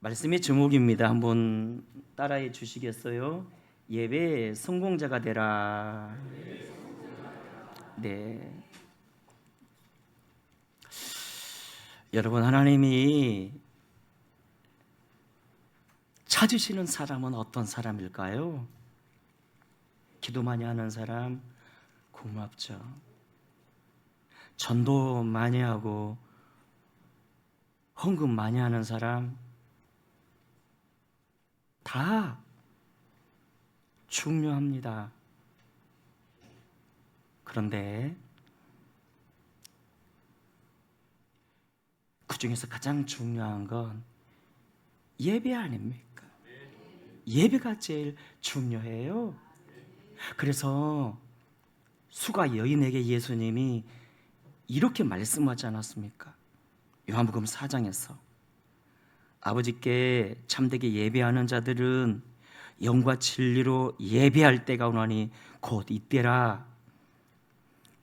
말씀의 제목입니다. 한번 따라해 주시겠어요? 예배 성공자가 되라. 네. 여러분, 하나님이 찾으시는 사람은 어떤 사람일까요? 기도 많이 하는 사람, 고맙죠. 전도 많이 하고 헌금 많이 하는 사람, 다 중요합니다. 그런데 그 중에서 가장 중요한 건 예배 아닙니까? 예배가 제일 중요해요. 그래서 수가 여인에게 예수님이 이렇게 말씀하지 않았습니까? 요한복음 4장에서 아버지께 참되게 예배하는 자들은 영과 진리로 예배할 때가 오나니 곧 이때라.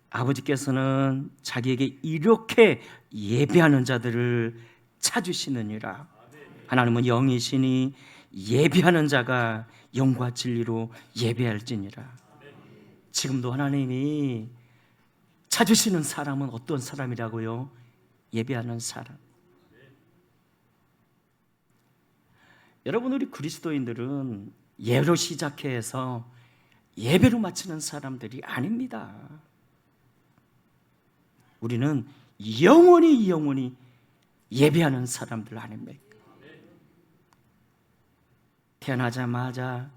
아버지께서는 자기에게 이렇게 예배하는 자들을 찾으시느니라. 하나님은 영이시니 예배하는 자가 영과 진리로 예배할지니라. 지금도 하나님이 찾으시는 사람은 어떤 사람이라고요? 예배하는 사람. 여러분, 우리 그리스도인들은 예로 시작해서 예배로 마치는 사람들이 아닙니다. 우리는 영원히 예배하는 사람들 아닙니까? 태어나자마자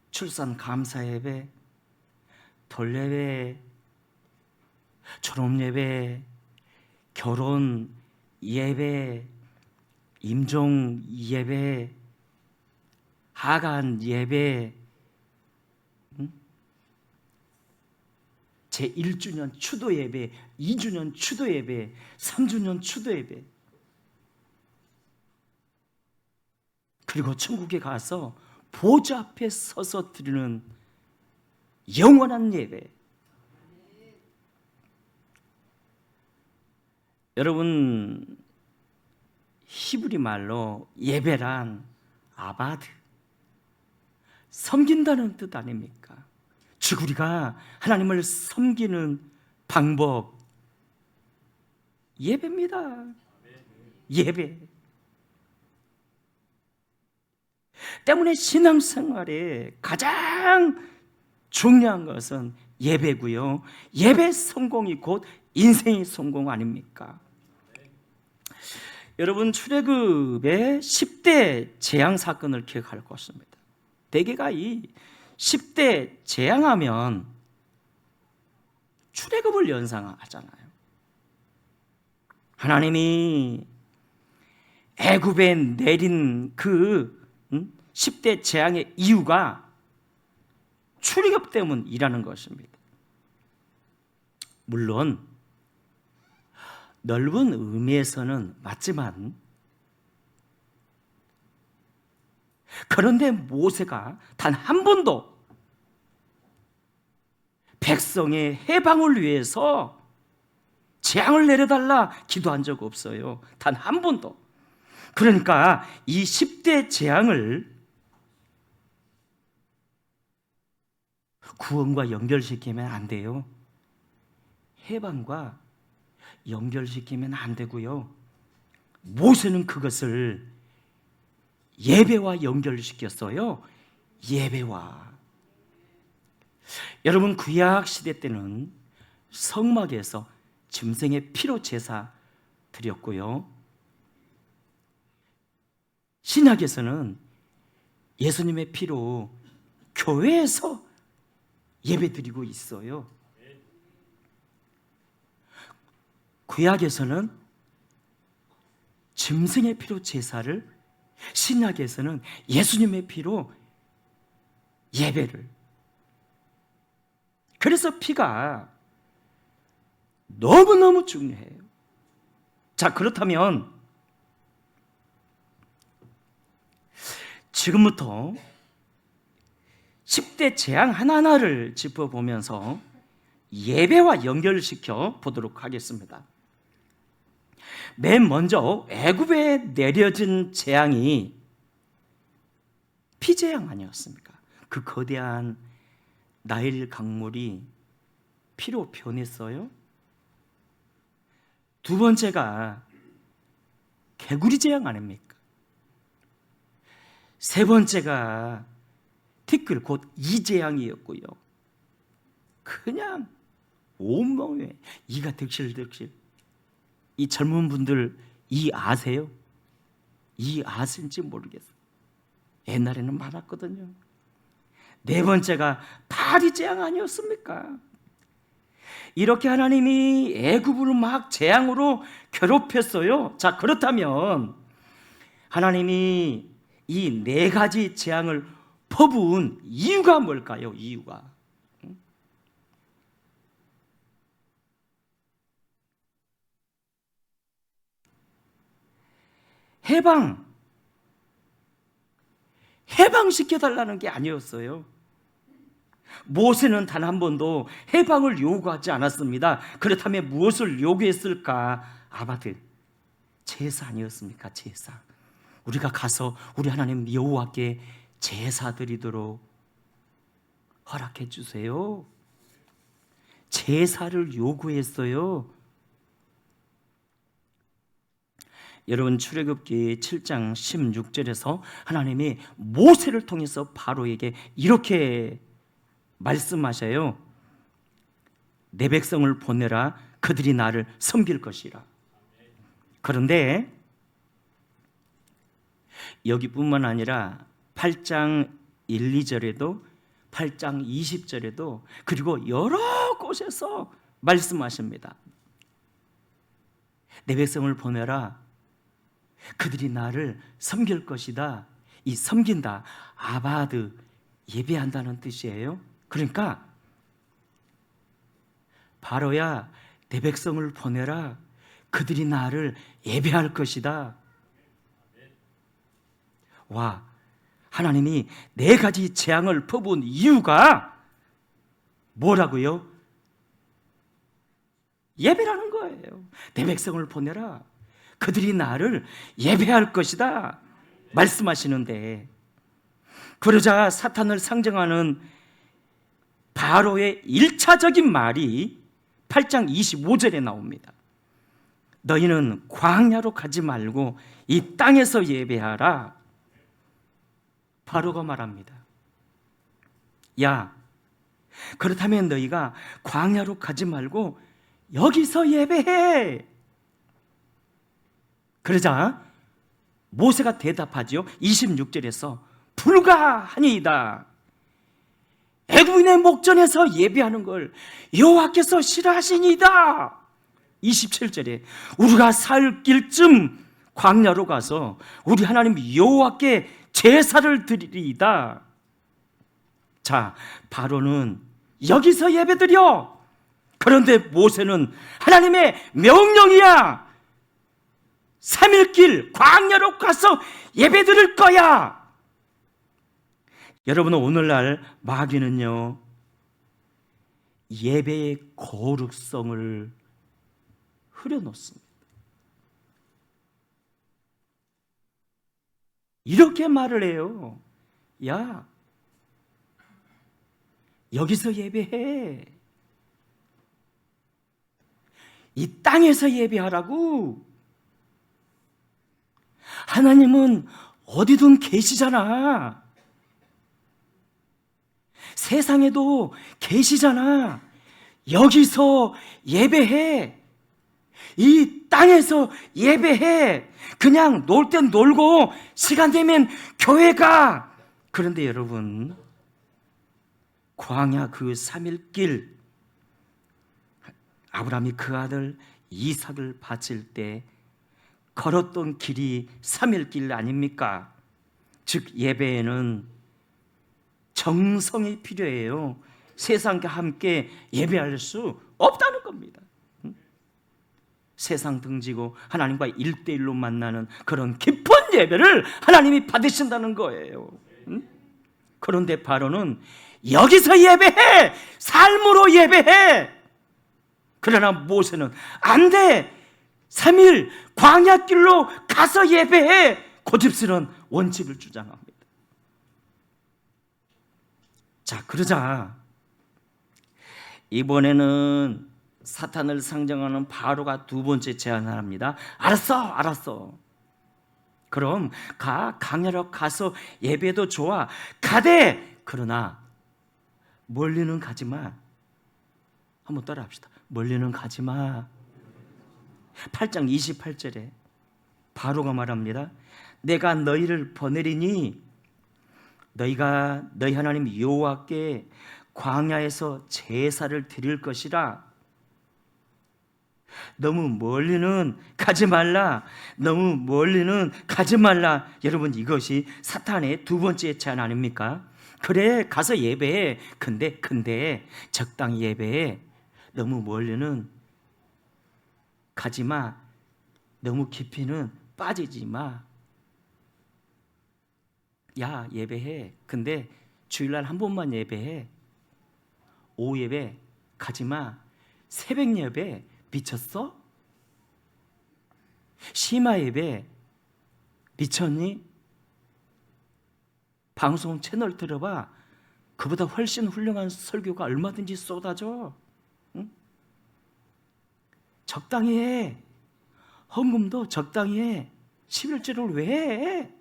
출산 감사 예배, 돌 예배, 졸업 예배, 결혼 예배, 임종 예배, 하간 예배, 제1주년 추도 예배, 2주년 추도 예배, 3주년 추도 예배, 그리고 천국에 가서 보좌 앞에 서서 드리는 영원한 예배. 여러분, 히브리 말로 예배란 아바드, 섬긴다는 뜻 아닙니까? 즉 우리가 하나님을 섬기는 방법, 예배입니다. 예배. 때문에 신앙생활에 가장 중요한 것은 예배고요. 예배 성공이 곧 인생의 성공 아닙니까? 여러분, 출애굽의 10대 재앙 사건을 기억할 것입니다. 대개가 이 10대 재앙하면 출애굽을 연상하잖아요. 하나님이 애굽에 내린 그 10대 재앙의 이유가 출애굽 때문이라는 것입니다. 물론 넓은 의미에서는 맞지만, 그런데 모세가 단 한 번도 백성의 해방을 위해서 재앙을 내려달라 기도한 적 없어요. 단 한 번도. 그러니까 이 10대 재앙을 구원과 연결시키면 안 돼요. 해방과 연결시키면 안 되고요. 모세는 그것을 예배와 연결시켰어요. 예배와. 여러분, 구약 시대 때는 성막에서 짐승의 피로 제사 드렸고요. 신약에서는 예수님의 피로 교회에서 예배 드리고 있어요. 구약에서는 짐승의 피로 제사를, 신약에서는 예수님의 피로 예배를. 그래서 피가 너무너무 중요해요. 자, 그렇다면 지금부터 10대 재앙 하나하나를 짚어보면서 예배와 연결시켜 보도록 하겠습니다. 맨 먼저 애굽에 내려진 재앙이 피재앙 아니었습니까? 그 거대한 나일 강물이 피로 변했어요. 두 번째가 개구리 재앙 아닙니까? 세 번째가 티끌 곧 이재앙이었고요. 그냥 온몸에 이가 득실득실. 이 젊은 분들 이 아세요? 이 아신지 모르겠어요. 옛날에는 많았거든요. 네 번째가 파리 재앙 아니었습니까? 이렇게 하나님이 애굽을 막 재앙으로 괴롭혔어요. 자, 그렇다면 하나님이 이 네 가지 재앙을 퍼부은 이유가 뭘까요? 이유가 해방시켜달라는 게 아니었어요. 모세는 단 한 번도 해방을 요구하지 않았습니다. 그렇다면 무엇을 요구했을까? 아바드, 제사 아니었습니까? 제사. 우리가 가서 우리 하나님 여호와께 제사 드리도록 허락해 주세요. 제사를 요구했어요. 여러분, 출애굽기 7장 16절에서 하나님이 모세를 통해서 바로에게 이렇게 말씀하셔요. 내 백성을 보내라. 그들이 나를 섬길 것이라. 그런데 여기뿐만 아니라 8장 1, 2절에도 8장 20절에도 그리고 여러 곳에서 말씀하십니다. 내 백성을 보내라. 그들이 나를 섬길 것이다. 이 섬긴다, 아바드, 예배한다는 뜻이에요. 그러니까 바로야, 내 백성을 보내라. 그들이 나를 예배할 것이다. 와, 하나님이 네 가지 재앙을 퍼부은 이유가 뭐라고요? 예배라는 거예요. 내 백성을 보내라. 그들이 나를 예배할 것이다 말씀하시는데, 그러자 사탄을 상징하는 바로의 1차적인 말이 8장 25절에 나옵니다. 너희는 광야로 가지 말고 이 땅에서 예배하라. 바로가 말합니다. 야, 그렇다면 너희가 광야로 가지 말고 여기서 예배해. 그러자 모세가 대답하지요. 26절에서 불가하니이다. 애굽인의 목전에서 예배하는 걸 여호와께서 싫어하시니이다. 27절에 우리가 살 길쯤 광야로 가서 우리 하나님 여호와께 제사를 드리리이다. 자, 바로는 여기서 예배드려. 그런데 모세는 하나님의 명령이야. 3일 길 광야로 가서 예배드릴 거야. 여러분, 오늘날 마귀는요, 예배의 거룩성을 흐려놓습니다. 이렇게 말을 해요. 야, 여기서 예배해. 이 땅에서 예배하라고. 하나님은 어디든 계시잖아. 세상에도 계시잖아. 여기서 예배해. 이 땅에서 예배해. 그냥 놀 땐 놀고 시간 되면 교회 가. 그런데 여러분, 광야 그 3일 길, 아브라함이 그 아들 이삭을 바칠 때 걸었던 길이 3일 길 아닙니까? 즉 예배에는 정성이 필요해요. 세상과 함께 예배할 수 없다는 겁니다. 세상 등지고 하나님과 1대1로 만나는 그런 깊은 예배를 하나님이 받으신다는 거예요. 그런데 바로는 여기서 예배해! 삶으로 예배해! 그러나 모세는 안 돼! 3일 광야길로 가서 예배해! 고집스러운 원칙을 주장합니다. 자, 그러자 이번에는 사탄을 상징하는 바로가 두 번째 제안을 합니다. 알았어. 그럼 강야로 가서 예배도 좋아. 가되 그러나 멀리는 가지 마. 한번 따라합시다. 멀리는 가지 마. 8장 28절에 바로가 말합니다. 내가 너희를 보내리니 너희가 너희 하나님 여호와께 광야에서 제사를 드릴 것이라. 너무 멀리는 가지 말라. 너무 멀리는 가지 말라. 여러분, 이것이 사탄의 두 번째 제안 아닙니까? 그래, 가서 예배해. 근데 적당히 예배해. 너무 멀리는 가지 마. 너무 깊이는 빠지지 마. 야, 예배해. 근데 주일날 한 번만 예배해. 오후 예배 가지 마. 새벽 예배 미쳤어? 심야 예배 미쳤니? 방송 채널 들어봐. 그보다 훨씬 훌륭한 설교가 얼마든지 쏟아져. 응? 적당히 해. 헌금도 적당히 해. 11조를 왜 해?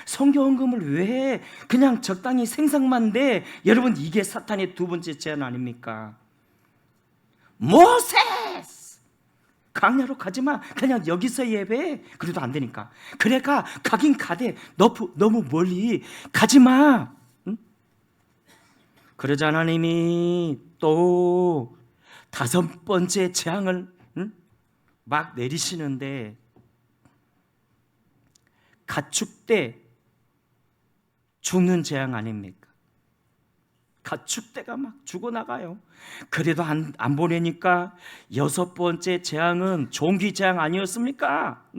성교 헌금을 왜 해? 그냥 적당히 생각만 돼. 여러분, 이게 사탄의 두 번째 제안 아닙니까? 모세스! 강야로 가지마. 그냥 여기서 예배해. 그래도 안 되니까. 그래, 가긴 가되 너무 멀리 가지마. 응? 그러자 하나님이 또 다섯 번째 재앙을 막 내리시는데, 가축대 죽는 재앙 아닙니까? 가축대가 막 죽어나가요. 그래도 안 보내니까 여섯 번째 재앙은 종기 재앙 아니었습니까?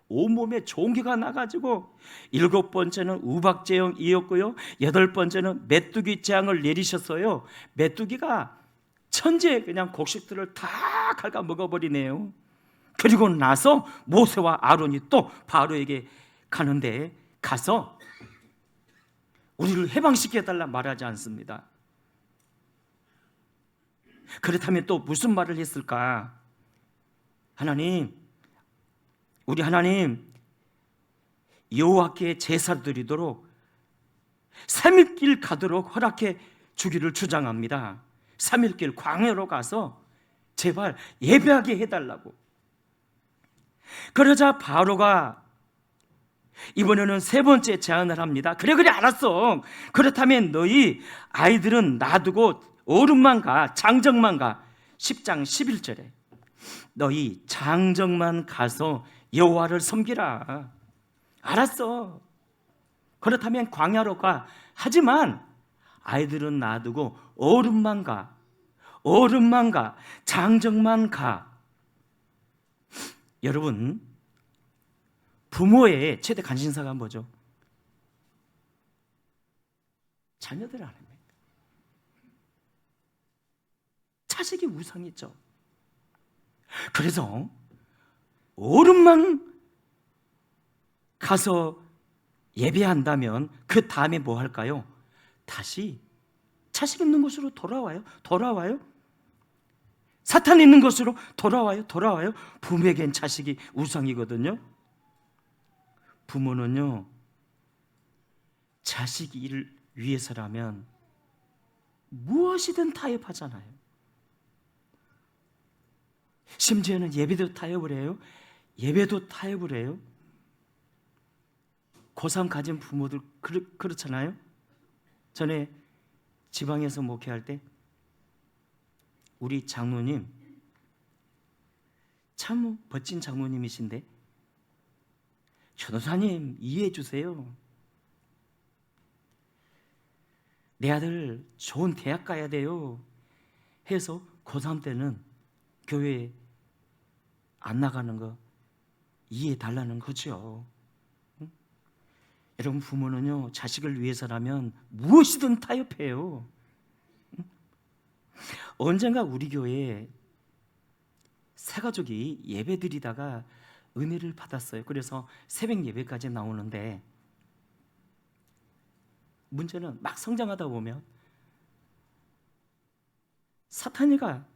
온몸에 종기가 나가지고 일곱 번째는 우박 재앙이었고요, 여덟 번째는 메뚜기 재앙을 내리셨어요. 메뚜기가 천지의 그냥 곡식들을 다 갉아 먹어버리네요. 그리고 나서 모세와 아론이 또 바로에게 가는데, 가서 우리를 해방시켜달라 말하지 않습니다. 그렇다면 또 무슨 말을 했을까? 하나님, 우리 하나님, 여호와께 제사 드리도록 3일길 가도록 허락해 주기를 주장합니다. 3일길 광야로 가서 제발 예배하게 해달라고. 그러자 바로가 이번에는 세 번째 제안을 합니다. 그래, 알았어. 그렇다면 너희 아이들은 놔두고 어른만 가, 장정만 가. 10장 11절에 너희 장정만 가서 여호와를 섬기라. 알았어. 그렇다면 광야로 가. 하지만 아이들은 놔두고 어른만 가, 장정만 가. 여러분, 부모의 최대 관심사가 뭐죠? 자녀들 아닙니까? 자식이 우상이죠. 그래서 어른만 가서 예배한다면 그 다음에 뭐 할까요? 다시 자식 있는 곳으로 돌아와요. 사탄 있는 곳으로 돌아와요. 부모에겐 자식이 우상이거든요. 부모는요, 자식 일을 위해서라면 무엇이든 타협하잖아요. 심지어는 예배도 타협을 해요. 고3 가진 부모들 그렇잖아요. 전에 지방에서 목회할 때 우리 장로님, 참 멋진 장로님이신데, 전도사님 이해해 주세요. 내 아들 좋은 대학 가야 돼요 해서 고3 때는 교회에 안 나가는 거 이해해 달라는 거죠. 응? 여러분, 부모는요, 자식을 위해서라면 무엇이든 타협해요. 응? 언젠가 우리 교회에 새 가족이 예배 드리다가 은혜를 받았어요. 그래서 새벽 예배까지 나오는데 문제는 막 성장하다 보면 사탄이가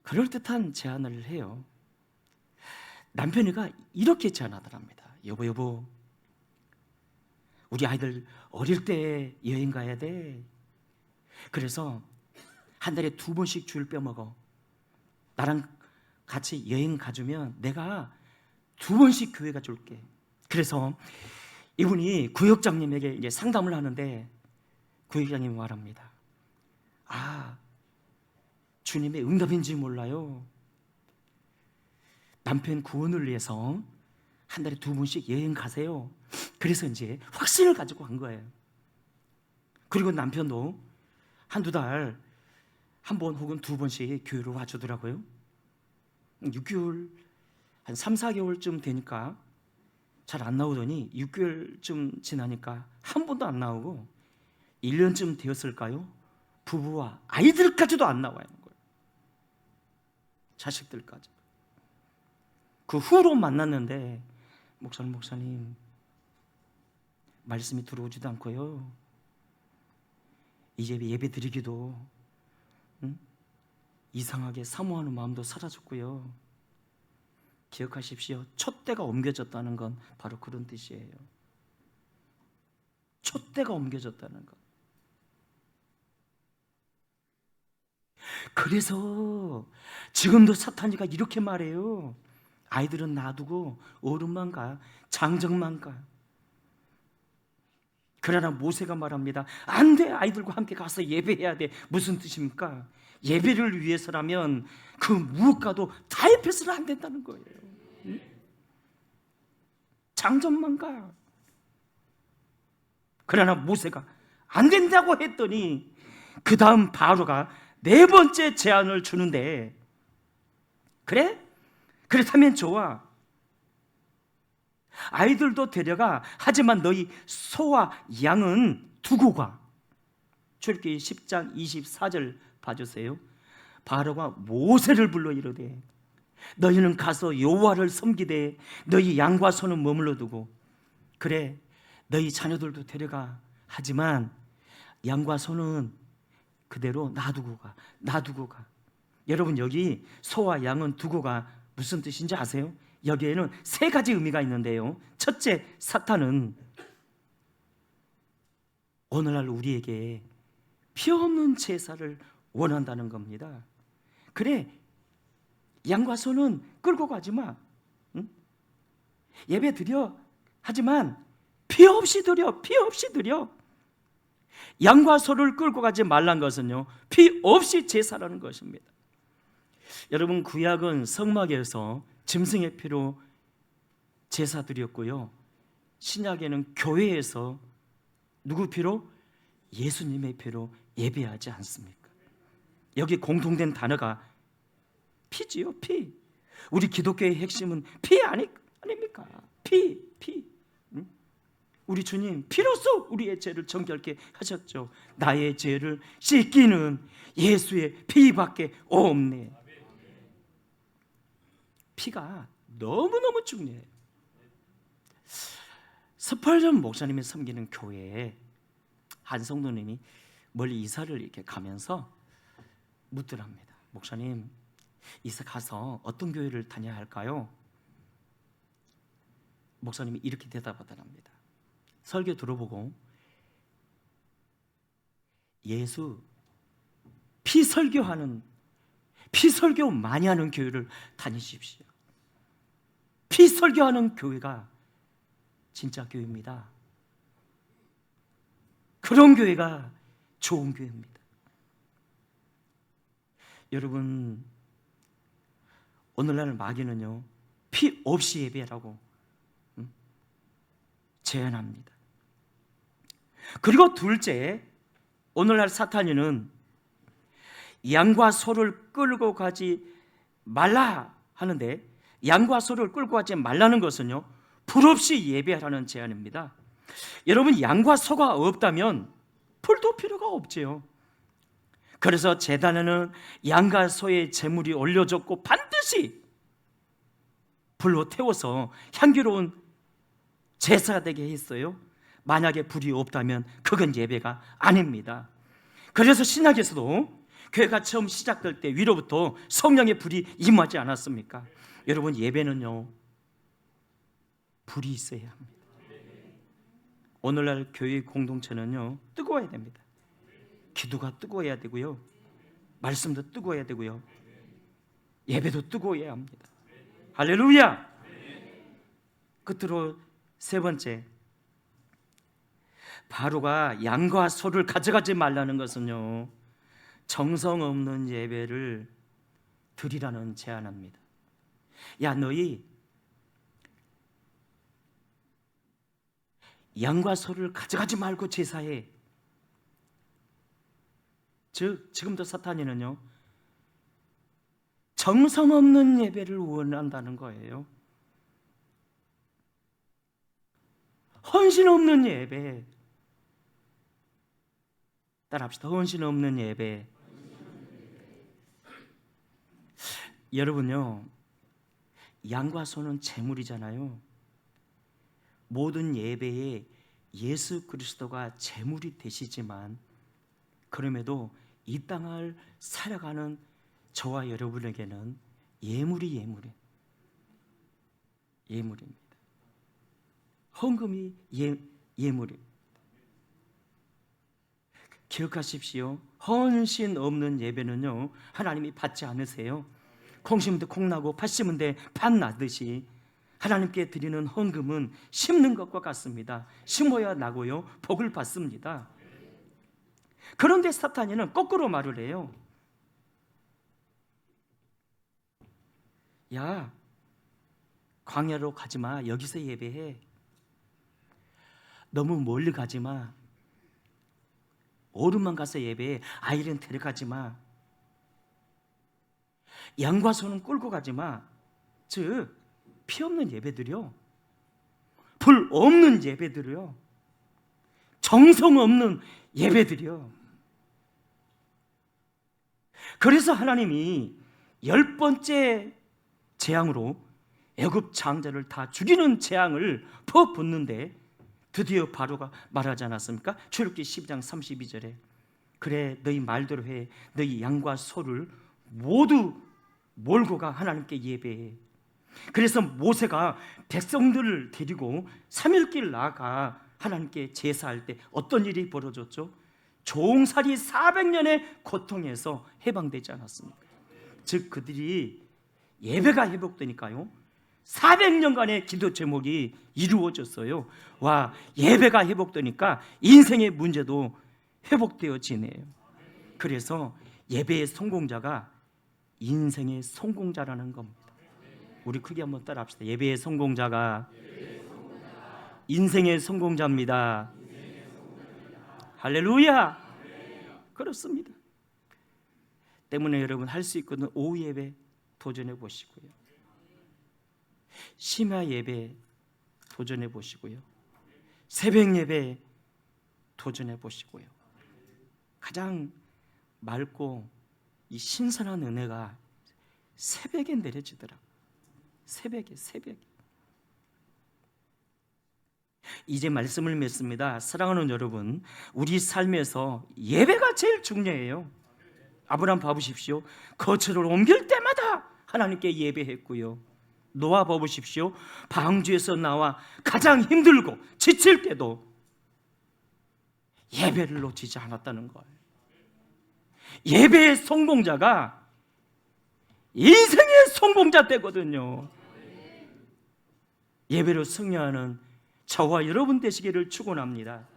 그럴듯한 제안을 해요. 남편이가 이렇게 제안하더랍니다. 여보, 우리 아이들 어릴 때 여행 가야 돼. 그래서 한 달에 2번씩 줄 빼먹어. 나랑 같이 여행 가주면 내가 2번씩 교회 가줄게. 그래서 이분이 구역장님에게 이제 상담을 하는데 구역장님이 말합니다. 주님의 응답인지 몰라요. 남편 구원을 위해서 한 달에 2번씩 여행 가세요. 그래서 이제 확신을 가지고 간 거예요. 그리고 남편도 한두 달 1번 혹은 2번씩 교회로 와주더라고요. 6개월, 한 3, 4개월쯤 되니까 잘 안 나오더니 6개월쯤 지나니까 한 번도 안 나오고 1년쯤 되었을까요? 부부와 아이들까지도 안 나와요. 자식들까지. 그 후로 만났는데 목사님 말씀이 들어오지도 않고요. 이제 예배 드리기도 이상하게 사모하는 마음도 사라졌고요. 기억하십시오. 촛대가 옮겨졌다는 건 바로 그런 뜻이에요. 촛대가 옮겨졌다는 것. 그래서 지금도 사탄이가 이렇게 말해요. 아이들은 놔두고 어른만 가, 장정만 가. 그러나 모세가 말합니다. 안 돼, 아이들과 함께 가서 예배해야 돼. 무슨 뜻입니까? 예배를 위해서라면 그 무엇과도 타협해서는 안 된다는 거예요. 장정만 가. 그러나 모세가 안 된다고 했더니 그 다음 바로가 4번째 제안을 주는데, 그래? 그렇다면 좋아. 아이들도 데려가. 하지만 너희 소와 양은 두고 가. 출애굽기 10장 24절 봐주세요. 바로가 모세를 불러 이르되 너희는 가서 여호와를 섬기되 너희 양과 소는 머물러 두고, 그래 너희 자녀들도 데려가. 하지만 양과 소는 그대로 놔두고 가. 여러분, 여기 소와 양은 두고 가 무슨 뜻인지 아세요? 여기에는 3가지 의미가 있는데요. 첫째, 사탄은 오늘날 우리에게 피 없는 제사를 원한다는 겁니다. 그래, 양과 소는 끌고 가지 마. 예배 드려. 하지만 피 없이 드려. 양과 소를 끌고 가지 말란 것은요, 피 없이 제사라는 것입니다. 여러분, 구약은 성막에서 짐승의 피로 제사 드렸고요, 신약에는 교회에서 누구 피로? 예수님의 피로 예배하지 않습니까? 여기 공통된 단어가 피지요, 피. 우리 기독교의 핵심은 피 아닙니까? 피. 우리 주님 피로써 우리의 죄를 정결케 하셨죠. 나의 죄를 씻기는 예수의 피밖에 없네. 피가 너무너무 중요해요. 스펄전 목사님이 섬기는 교회에 한 성도님이 멀리 이사를 이렇게 가면서 묻더랍니다. 목사님, 이사 가서 어떤 교회를 다녀야 할까요? 목사님이 이렇게 대답하더랍니다. 설교 들어보고 예수 피설교 많이 하는 교회를 다니십시오. 피설교하는 교회가 진짜 교회입니다. 그런 교회가 좋은 교회입니다. 여러분, 오늘날 마귀는요, 피 없이 예배라고 제안합니다. 그리고 둘째, 오늘날 사탄이는 양과 소를 끌고 가지 말라 하는데, 양과 소를 끌고 가지 말라는 것은요, 불 없이 예배하라는 제안입니다. 여러분, 양과 소가 없다면 불도 필요가 없지요. 그래서 제단에는 양과 소의 제물이 올려졌고 반드시 불로 태워서 향기로운 제사가 되게 했어요. 만약에 불이 없다면 그건 예배가 아닙니다. 그래서 신약에서도 교회가 처음 시작될 때 위로부터 성령의 불이 임하지 않았습니까? 여러분, 예배는요, 불이 있어야 합니다. 오늘날 교회 공동체는요, 뜨거워야 됩니다. 기도가 뜨거워야 되고요, 말씀도 뜨거워야 되고요, 예배도 뜨거워야 합니다. 할렐루야! 끝으로 세 번째, 바로가 양과 소를 가져가지 말라는 것은요, 정성 없는 예배를 드리라는 제안합니다. 야, 너희 양과 소를 가져가지 말고 제사해. 즉, 지금도 사탄이는요, 정성 없는 예배를 원한다는 거예요. 헌신 없는 예배. 따라합시다. 헌신 없는 예배. 여러분요, 양과 소는 제물이잖아요. 모든 예배에 예수 그리스도가 제물이 되시지만, 그럼에도 이 땅을 살아가는 저와 여러분에게는 예물입니다. 헌금이 예물입니다. 기억하십시오. 헌신 없는 예배는요, 하나님이 받지 않으세요. 콩 심은 데 콩 나고 팥 심은 데 팥 나듯이 하나님께 드리는 헌금은 심는 것과 같습니다. 심어야 나고요, 복을 받습니다. 그런데 사탄이는 거꾸로 말을 해요. 야, 광야로 가지 마. 여기서 예배해. 너무 멀리 가지 마. 오름만 가서 예배해. 아이는 데려가지 마. 양과 소는 끌고 가지 마. 즉, 피 없는 예배드려. 불 없는 예배드려. 정성 없는 예배드려. 그래서 하나님이 10번째 재앙으로 애굽 장자를 다 죽이는 재앙을 퍼붓는데, 드디어 바로가 말하지 않았습니까? 출애굽기 12장 32절에 그래, 너희 말대로 해. 너희 양과 소를 모두 몰고 가. 하나님께 예배해. 그래서 모세가 백성들을 데리고 3일길 나아가 하나님께 제사할 때 어떤 일이 벌어졌죠? 종살이 400년의 고통에서 해방되지 않았습니까? 즉, 그들이 예배가 회복되니까요, 400년간의 기도 제목이 이루어졌어요. 와, 예배가 회복되니까 인생의 문제도 회복되어지네요. 그래서 예배의 성공자가 인생의 성공자라는 겁니다. 우리 크게 한번 따라합시다. 예배의 성공자가 인생의 성공자입니다. 할렐루야! 그렇습니다. 때문에 여러분, 할 수 있거든 오후 예배 도전해 보시고요, 심야 예배 도전해 보시고요, 새벽 예배 도전해 보시고요. 가장 맑고 이 신선한 은혜가 새벽에 내려지더라고요. 새벽에. 이제 말씀을 맺습니다. 사랑하는 여러분, 우리 삶에서 예배가 제일 중요해요. 아브라함 봐보십시오. 거처를 옮길 때마다 하나님께 예배했고요, 노아 봐보십시오. 방주에서 나와 가장 힘들고 지칠 때도 예배를 놓치지 않았다는 거예요. 예배의 성공자가 인생의 성공자 되거든요. 예배로 승리하는 저와 여러분 되시기를 축원합니다.